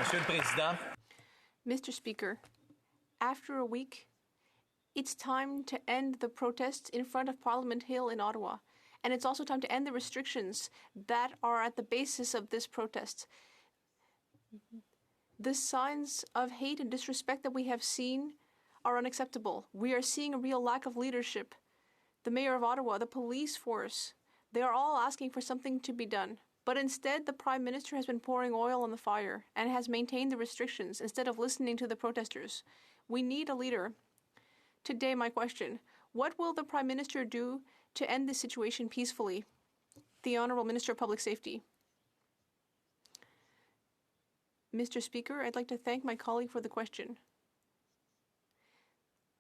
Monsieur le Président. Mr. Speaker, after a week, it's time to end the protests in front of Parliament Hill in Ottawa. And it's also time to end the restrictions that are at the basis of this protest. The signs of hate and disrespect that we have seen are unacceptable. We are seeing a real lack of leadership. The Mayor of Ottawa, the police force, they are all asking for something to be done. But instead, the Prime Minister has been pouring oil on the fire and has maintained the restrictions instead of listening to the protesters. We need a leader. Today, my question, what will the Prime Minister do to end this situation peacefully? The Honourable Minister of Public Safety. Mr. Speaker, I'd like to thank my colleague for the question.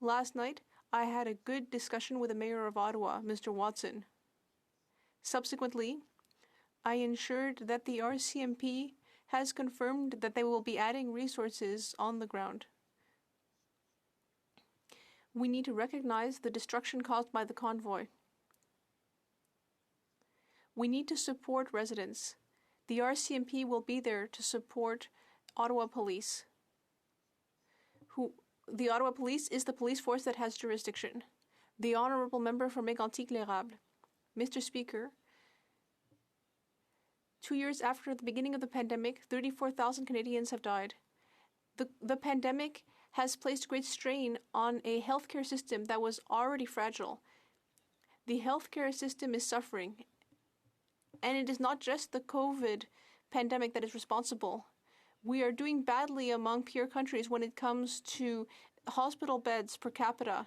Last night, I had a good discussion with the Mayor of Ottawa, Mr. Watson. Subsequently, I ensured that the RCMP has confirmed that they will be adding resources on the ground. We need to recognize the destruction caused by the convoy. We need to support residents. The RCMP will be there to support Ottawa Police. The Ottawa Police is the police force that has jurisdiction. The Honourable Member for Mégantic-L'Érable. Mr. Speaker, 2 years after the beginning of the pandemic, 34,000 Canadians have died. The pandemic has placed great strain on a healthcare system that was already fragile. The healthcare system is suffering, and it is not just the COVID pandemic that is responsible. We are doing badly among peer countries when it comes to hospital beds per capita.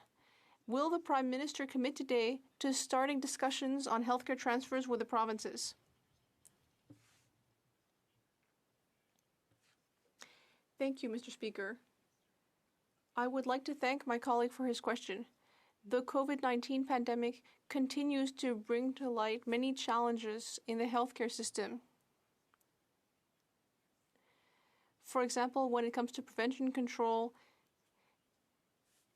Will the Prime Minister commit today to starting discussions on healthcare transfers with the provinces? Thank you, Mr. Speaker. I would like to thank my colleague for his question. The COVID-19 pandemic continues to bring to light many challenges in the healthcare system. For example, when it comes to prevention control,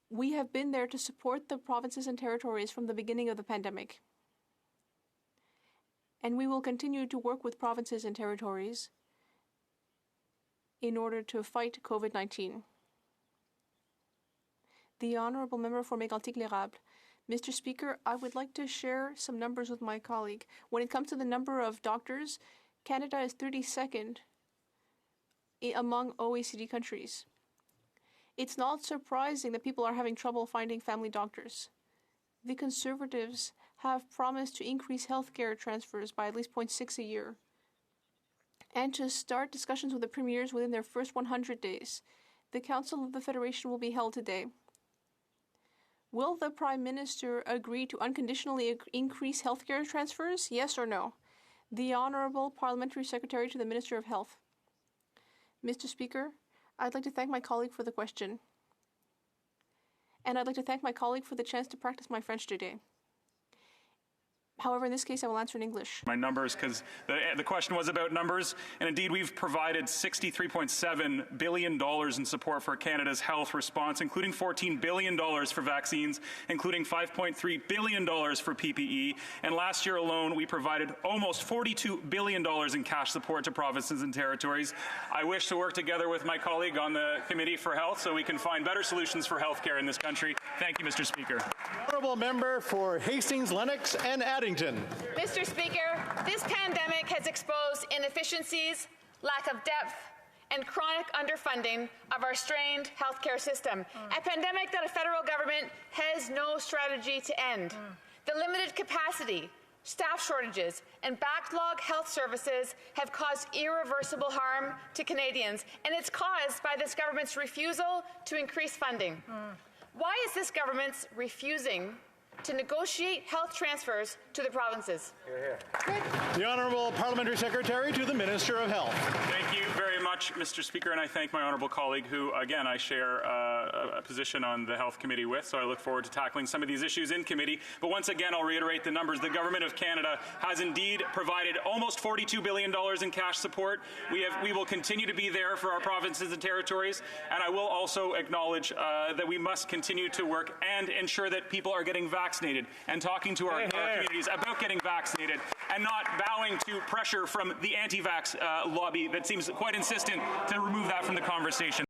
we have been there to support the provinces and territories from the beginning of the pandemic. And we will continue to work with provinces and territories in order to fight COVID-19. The Honourable Member for Mégantic-L'Érable. Mr. Speaker, I would like to share some numbers with my colleague. When it comes to the number of doctors, Canada is 32nd among OECD countries. It's not surprising that people are having trouble finding family doctors. The Conservatives have promised to increase healthcare transfers by at least 0.6 a year, and to start discussions with the premiers within their first 100 days. The Council of the Federation will be held today. Will the Prime Minister agree to unconditionally increase healthcare transfers, yes or no? The Honourable Parliamentary Secretary to the Minister of Health. Mr. Speaker, I'd like to thank my colleague for the question. And I'd like to thank my colleague for the chance to practice my French today. However, in this case, I will answer in English. My numbers, because the question was about numbers, and indeed we've provided $63.7 billion in support for Canada's health response, including $14 billion for vaccines, including $5.3 billion for PPE, and last year alone we provided almost $42 billion in cash support to provinces and territories. I wish to work together with my colleague on the Committee for Health so we can find better solutions for healthcare in this country. Thank you, Mr. Speaker. Honourable Member for Hastings, Lennox and Addington. Mr. Speaker, this pandemic has exposed inefficiencies, lack of depth, and chronic underfunding of our strained healthcare system, a pandemic that a federal government has no strategy to end. The limited capacity, staff shortages, and backlogged health services have caused irreversible harm to Canadians, and it's caused by this government's refusal to increase funding. Why is this government refusing to negotiate health transfers to the provinces? The Honourable Parliamentary Secretary to the Minister of Health. Thank you very much, Mr. Speaker, and I thank my honourable colleague who, again, I share a position on the Health Committee with, so I look forward to tackling some of these issues in committee. But once again, I'll reiterate the numbers. The Government of Canada has indeed provided almost $42 billion in cash support. We will continue to be there for our provinces and territories, and I will also acknowledge that we must continue to work and ensure that people are getting vaccinated and talking to our communities about getting vaccinated and not bowing to pressure from the anti-vax lobby that seems quite insistent to remove that from the conversation.